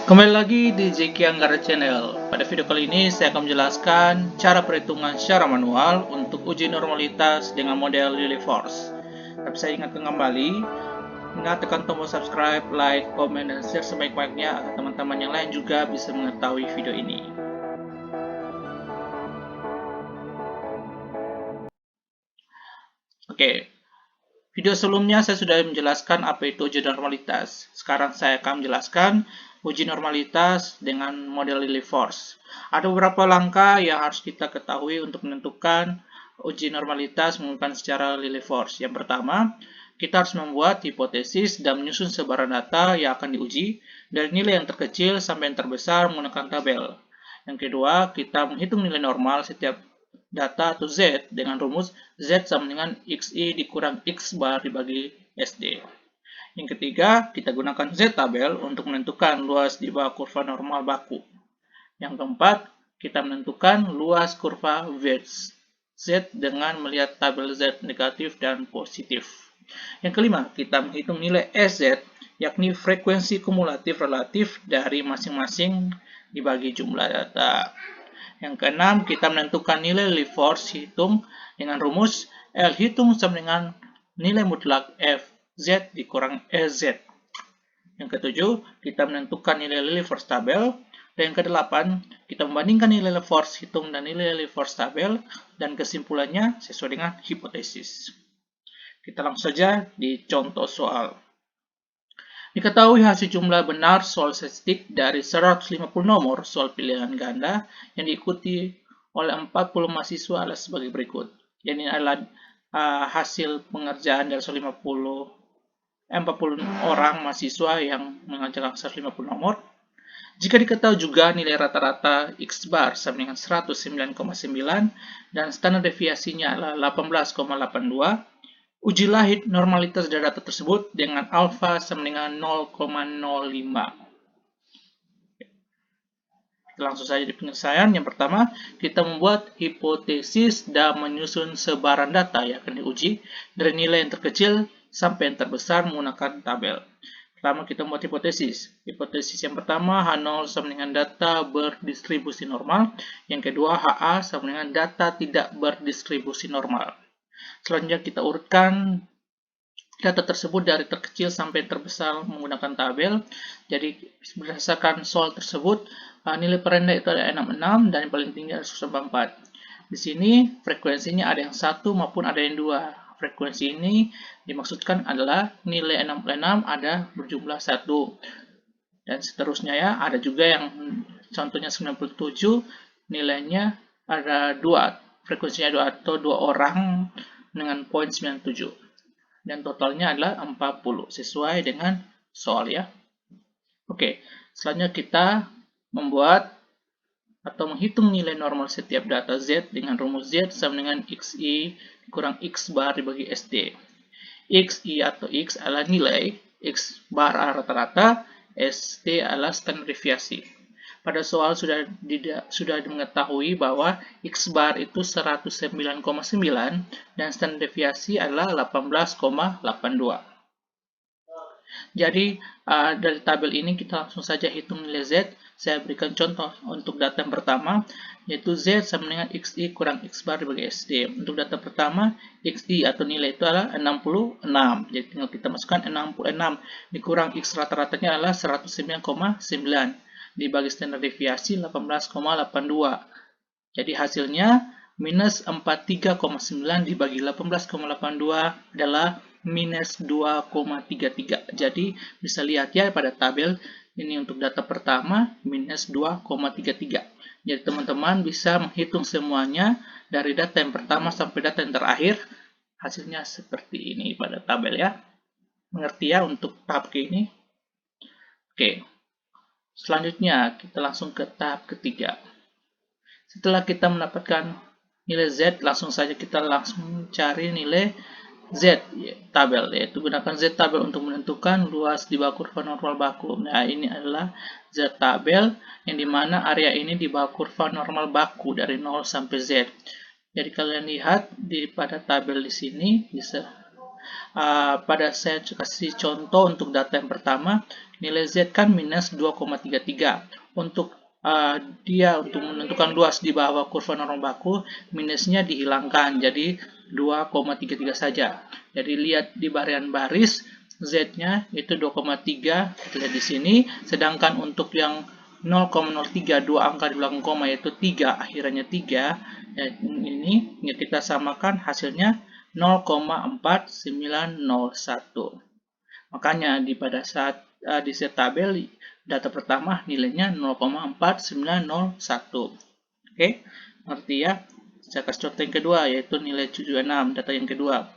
Kembali lagi di Zeki Anggara Channel. Pada video kali ini saya akan menjelaskan cara perhitungan secara manual untuk uji normalitas dengan model Lillie Force. Tapi saya ingatkan kembali, ingat tekan tombol subscribe, like, komen, dan share sebaik-baiknya agar teman-teman yang lain juga bisa mengetahui video ini. Oke, video sebelumnya saya sudah menjelaskan apa itu uji normalitas. Sekarang saya akan menjelaskan uji normalitas dengan model Lillie Force. Ada beberapa langkah yang harus kita ketahui untuk menentukan uji normalitas menggunakan secara Lillie Force. Yang pertama, kita harus membuat hipotesis dan menyusun sebaran data yang akan diuji dari nilai yang terkecil sampai yang terbesar menggunakan tabel. Yang kedua, kita menghitung nilai normal setiap data atau Z dengan rumus Z sama dengan XI dikurang X bar dibagi SD. Yang ketiga, kita gunakan Z tabel untuk menentukan luas di bawah kurva normal baku. Yang keempat, kita menentukan luas kurva Z dengan melihat tabel Z negatif dan positif. Yang kelima, kita menghitung nilai SZ, yakni frekuensi kumulatif relatif dari masing-masing dibagi jumlah data. Yang keenam, kita menentukan nilai Lillie Force hitung dengan rumus L hitung sama dengan nilai mutlak FZ dikurang SZ. Yang ketujuh, kita menentukan nilai Lillie Force tabel. Dan yang kedelapan, kita membandingkan nilai Lillie Force hitung dan nilai Lillie Force tabel, dan kesimpulannya sesuai dengan hipotesis. Kita langsung saja di contoh soal. Diketahui hasil jumlah benar soal statistik dari 150 nomor soal pilihan ganda yang diikuti oleh 40 mahasiswa adalah sebagai berikut. Ini adalah hasil pengerjaan dari 40 orang mahasiswa yang mengerjakan 150 nomor. Jika diketahui juga nilai rata-rata X bar sama dengan 109,9 dan standar deviasinya adalah 18,82, ujilah normalitas dari data tersebut dengan alfa sama dengan 0,05. Langsung saja di penyelesaian. Yang pertama, kita membuat hipotesis dan menyusun sebaran data yang akan diuji dari nilai yang terkecil sampai yang terbesar menggunakan tabel. Pertama, kita membuat hipotesis. Hipotesis yang pertama, H0 sama dengan data berdistribusi normal. Yang kedua, HA sama dengan data tidak berdistribusi normal. Selanjutnya kita urutkan data tersebut dari terkecil sampai terbesar menggunakan tabel. Jadi berdasarkan soal tersebut, nilai perendah itu ada 66 dan yang paling tinggi ada 194. Di sini frekuensinya ada yang 1 maupun ada yang 2. Frekuensi ini dimaksudkan adalah nilai 66 ada berjumlah 1. Dan seterusnya ya, ada juga yang contohnya 97 nilainya ada 2. Frekuensinya 2 atau 2 orang dengan poin 97. Dan totalnya adalah 40 sesuai dengan soal ya. Oke, selanjutnya kita membuat atau menghitung nilai normal setiap data Z dengan rumus Z sama dengan XI kurang X bar dibagi SD. XI atau X adalah nilai, X bar rata-rata, ST adalah standar deviasi. Pada soal sudah mengetahui bahwa X bar itu 109,9 dan standar deviasi adalah 18,82. Jadi dari tabel ini kita langsung saja hitung nilai Z. Saya berikan contoh untuk data yang pertama, yaitu Z sama dengan XI kurang X bar dibagi SD. Untuk data pertama, XI atau nilai itu adalah 66. Jadi tinggal kita masukkan 66 dikurang X rata-ratanya adalah 109,9. Dibagi standar deviasi 18,82. Jadi hasilnya minus 43,9 dibagi 18,82 adalah minus 2,33. Jadi bisa lihat ya pada tabel ini untuk data pertama minus 2,33. Jadi teman-teman bisa menghitung semuanya dari data yang pertama sampai data yang terakhir. Hasilnya seperti ini pada tabel ya. Mengerti ya untuk tahap ini? Oke. Selanjutnya, kita langsung ke tahap ketiga. Setelah kita mendapatkan nilai Z, langsung saja kita langsung cari nilai Z tabel, yaitu gunakan Z tabel untuk menentukan luas di bawah kurva normal baku. Nah, ini adalah Z tabel yang dimana area ini di bawah kurva normal baku dari 0 sampai Z. Jadi kalian lihat pada tabel di sini bisa pada saya kasih contoh untuk data yang pertama, nilai Z kan minus 2,33. Untuk dia untuk menentukan luas di bawah kurva normal baku, minusnya dihilangkan, jadi 2,33 saja. Jadi lihat di baris Z-nya itu 2,3, kita lihat di sini. Sedangkan untuk yang 0,03, dua angka di belakang koma yaitu 3, akhirannya 3. Ya, ini kita samakan hasilnya 0,4901. Makanya pada saat di set tabel data pertama nilainya 0,4901. Oke, ngerti ya? Saya kasih contoh yang kedua yaitu nilai 76, data yang kedua.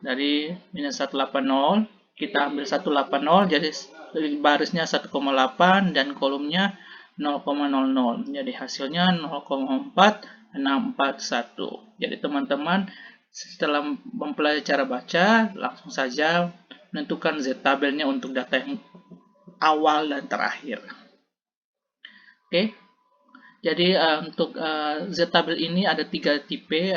Dari minus 180 kita ambil 180, jadi barisnya 1,8 dan kolomnya 0,00. Jadi hasilnya 0,4641. Jadi teman-teman setelah mempelajari cara baca, langsung saja menentukan Z tabelnya untuk data yang awal dan terakhir. Oke, jadi untuk Z tabel ini ada 3 tipe.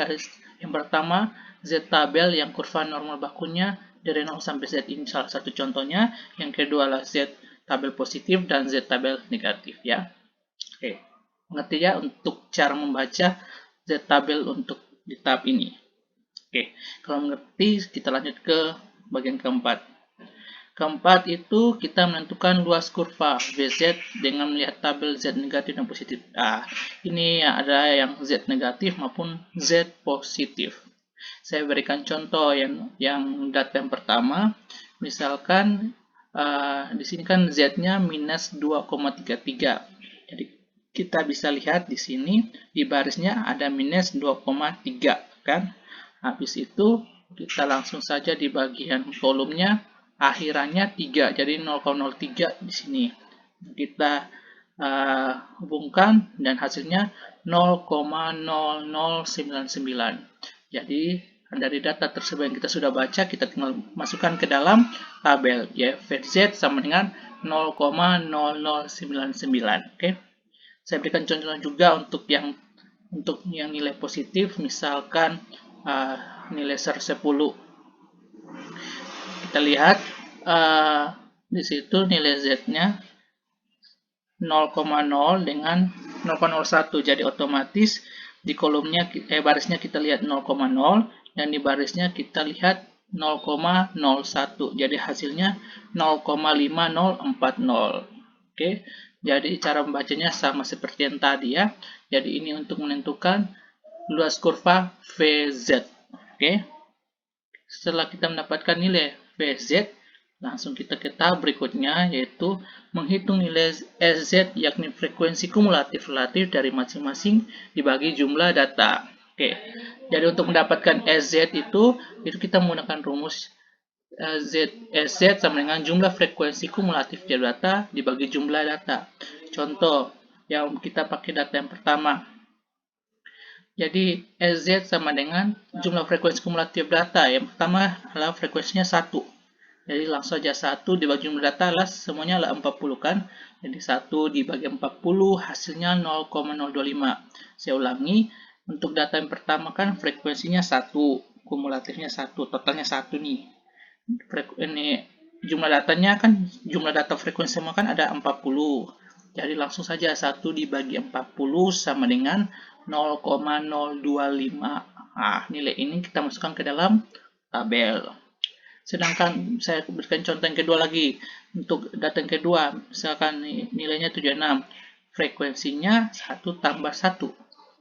Yang pertama, Z tabel yang kurva normal bakunya dari 0 sampai Z, ini salah satu contohnya. Yang kedua adalah Z tabel positif dan Z tabel negatif ya. Oke, mengerti ya untuk cara membaca Z tabel untuk di tab ini. Oke, kalau mengerti kita lanjut ke bagian keempat. Keempat itu kita menentukan luas kurva VZ dengan melihat tabel Z negatif dan positif. Ini ada yang Z negatif maupun Z positif. Saya berikan contoh yang data yang pertama. Misalkan di sini kan Z-nya minus 2,33. Jadi kita bisa lihat di sini di barisnya ada minus 2,3 kan. Habis itu kita langsung saja di bagian kolomnya akhirannya 3, jadi 0,03 di sini. Kita hubungkan dan hasilnya 0,0099. Jadi dari data tersebut yang kita sudah baca, kita tinggal masukkan ke dalam tabel, ya VZ sama dengan 0,0099. Oke. Saya berikan contoh juga untuk yang nilai positif, misalkan nilai 10. Kita lihat di situ nilai Z-nya 0,0 dengan 0,01. Jadi otomatis di kolomnya barisnya kita lihat 0,0 dan di barisnya kita lihat 0,01. Jadi hasilnya 0,5040. Oke. Jadi cara membacanya sama seperti yang tadi ya. Jadi ini untuk menentukan luas kurva VZ. Oke. Setelah kita mendapatkan nilai VZ, langsung kita ke tahap berikutnya, yaitu menghitung nilai SZ, yakni frekuensi kumulatif relatif dari masing-masing dibagi jumlah data. Oke, jadi untuk mendapatkan SZ itu kita menggunakan rumus SZ sama dengan jumlah frekuensi kumulatif dari data dibagi jumlah data. Contoh, yang kita pakai data yang pertama. Jadi SZ sama dengan jumlah frekuensi kumulatif data. Yang pertama adalah frekuensinya 1. Jadi langsung saja 1 dibagi jumlah data adalah semuanya adalah 40 kan. Jadi 1 dibagi 40 hasilnya 0,025. Saya ulangi, untuk data yang pertama kan frekuensinya 1, kumulatifnya 1, totalnya 1 nih. Ini jumlah datanya kan, jumlah data frekuensi semua kan ada 40. Jadi langsung saja 1 dibagi 40 sama dengan 0,025. Nah, nilai ini kita masukkan ke dalam tabel. Sedangkan saya berikan contoh yang kedua lagi. Untuk data yang kedua, misalkan nilainya 76. Frekuensinya 1 tambah 1.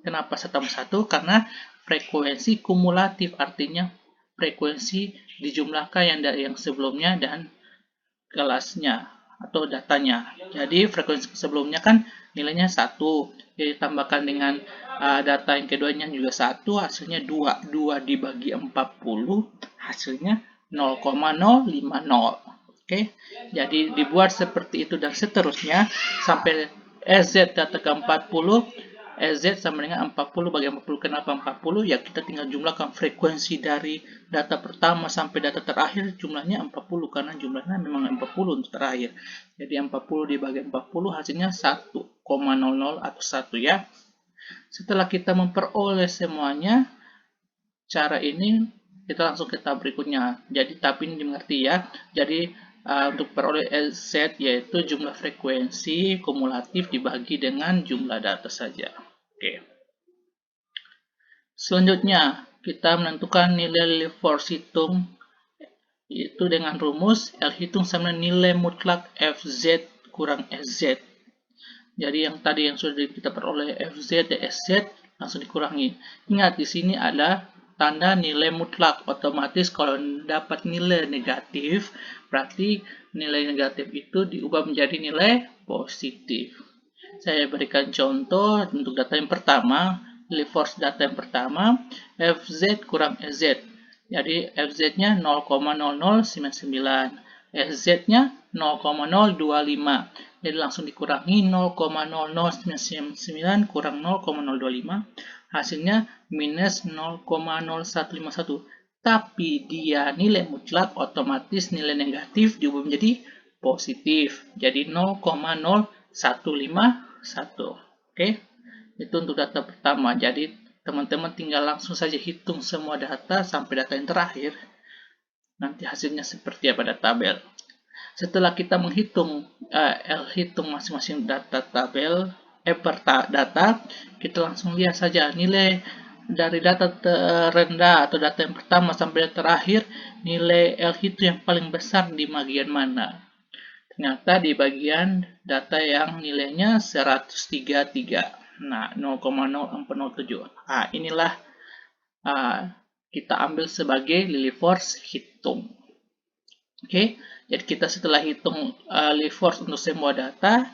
Kenapa 1 tambah 1? Karena frekuensi kumulatif, artinya frekuensi dijumlahkan yang dari yang sebelumnya dan kelasnya atau datanya. Jadi frekuensi sebelumnya kan nilainya 1. Jadi tambahkan dengan data yang keduanya juga 1, hasilnya 2. 2 dibagi 40, hasilnya 0,050. Oke, jadi dibuat seperti itu dan seterusnya sampai SZ data ke 40. SZ sama dengan 40 bagi 40. Kenapa 40? Ya kita tinggal jumlahkan frekuensi dari data pertama sampai data terakhir, jumlahnya 40 karena jumlahnya memang 40 untuk terakhir. Jadi 40 dibagi 40 hasilnya 1,00 atau 1 ya. Setelah kita memperoleh semuanya, cara ini kita langsung ke tab berikutnya. Jadi tab ini dimengerti ya. Jadi untuk peroleh LZ yaitu jumlah frekuensi kumulatif dibagi dengan jumlah data saja. Oke. Selanjutnya kita menentukan nilai Live Force hitung itu dengan rumus L hitung sama nilai mutlak FZ kurang SZ. Jadi yang tadi yang sudah kita peroleh FZ dan SZ langsung dikurangi. Ingat di sini ada tanda nilai mutlak. Otomatis kalau dapat nilai negatif, berarti nilai negatif itu diubah menjadi nilai positif. Saya berikan contoh untuk data yang pertama, Live Force data yang pertama, FZ kurang SZ. Jadi FZ-nya 0,0099, SZ-nya 0,025. Jadi langsung dikurangi 0,0099 kurang 0,025. Hasilnya minus 0,0151. Tapi dia nilai mutlak, otomatis nilai negatif diubah menjadi positif. Jadi 0,0151. Oke, itu untuk data pertama. Jadi teman-teman tinggal langsung saja hitung semua data sampai data yang terakhir. Nanti hasilnya seperti apa pada tabel. Setelah kita menghitung hitung masing-masing data tabel data, kita langsung lihat saja nilai dari data terendah atau data yang pertama sampai yang terakhir, nilai L hitung yang paling besar di bagian mana. Ternyata di bagian data yang nilainya 133. Nah, 0,0407. Nah, inilah kita ambil sebagai Live Force hitung. Oke, jadi kita setelah hitung Live Force untuk semua data,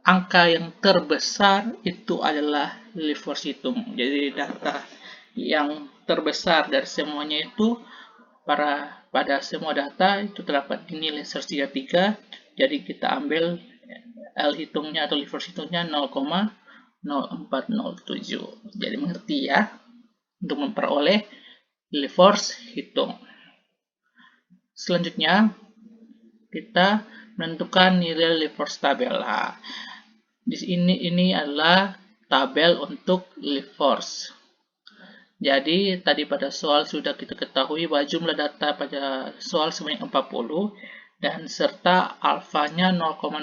angka yang terbesar itu adalah Live Force hitung. Jadi data yang terbesar dari semuanya itu pada semua data itu terdapat di nilai 133. Jadi kita ambil L hitungnya atau Live Force hitungnya 0,0407. Jadi mengerti ya untuk memperoleh Live Force hitung. Selanjutnya kita menentukan nilai Live Force tabel. Nah, di sini ini adalah tabel untuk Live Force. Jadi tadi pada soal sudah kita ketahui bahwa jumlah data pada soal sebanyak 40 dan serta alfanya 0,05.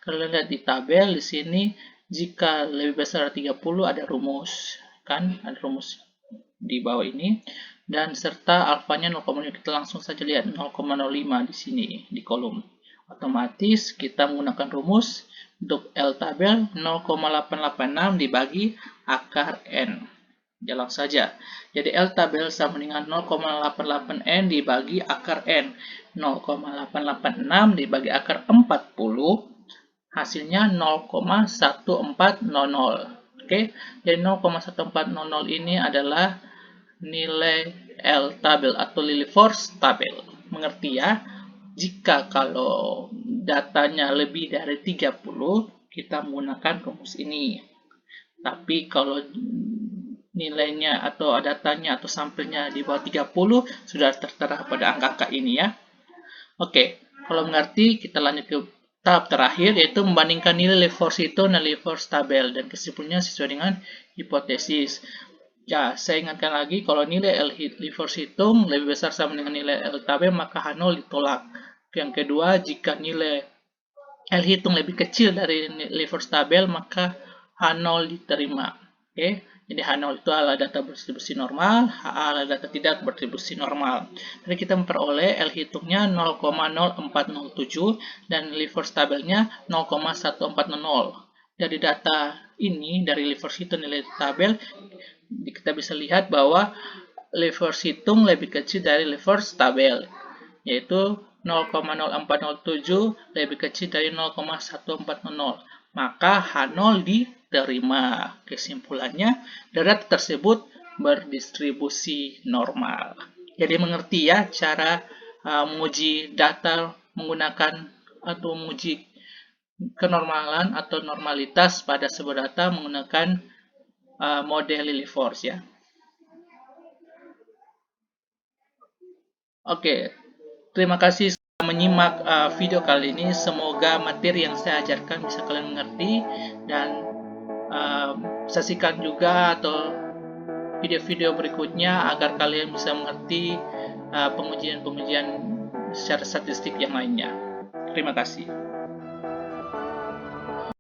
Kalau lihat di tabel di sini jika lebih besar dari 30 ada rumus, kan? Ada rumus di bawah ini dan serta alfanya 0,5. Kita langsung saja lihat 0,05 di sini di kolom. Otomatis kita menggunakan rumus untuk L tabel 0,886 dibagi akar N. Jalan saja. Jadi L tabel sama dengan 0,88N dibagi akar N. 0,886 dibagi akar 40 hasilnya 0,1400. Oke, jadi 0,1400 ini adalah nilai L tabel atau Live Force tabel. Mengerti ya? Jika kalau datanya lebih dari 30, kita menggunakan rumus ini. Tapi kalau nilainya atau datanya atau sampelnya di bawah 30, sudah tertera pada angka ini ya. Oke, kalau mengerti, kita lanjut ke tahap terakhir, yaitu membandingkan nilai Live Force hitung dan Live Force tabel, dan kesimpulannya sesuai dengan hipotesis. Ya, saya ingatkan lagi, kalau nilai Live Force hitung lebih besar sama dengan nilai L tabel, maka H0 ditolak. Yang kedua, jika nilai L hitung lebih kecil dari Live Force tabel, maka H0 diterima. Oke, jadi H0 itu adalah data berdistribusi normal, HA adalah data tidak berdistribusi normal. Jadi kita memperoleh L hitungnya 0,0407 dan Live Force tabelnya 0,1400. Dari data ini, dari Live Force hitung nilai tabel, kita bisa lihat bahwa Live Force hitung lebih kecil dari Live Force tabel, yaitu 0,0407 lebih kecil dari 0,1400. Maka H0 diterima. Kesimpulannya, data tersebut berdistribusi normal. Jadi mengerti ya cara menguji data menggunakan atau menguji kenormalan atau normalitas pada sebuah data menggunakan model Live Force ya. Oke, terima kasih sudah menyimak video kali ini. Semoga materi yang saya ajarkan bisa kalian mengerti dan saksikan juga atau video-video berikutnya agar kalian bisa mengerti pengujian-pengujian secara statistik yang lainnya. Terima kasih.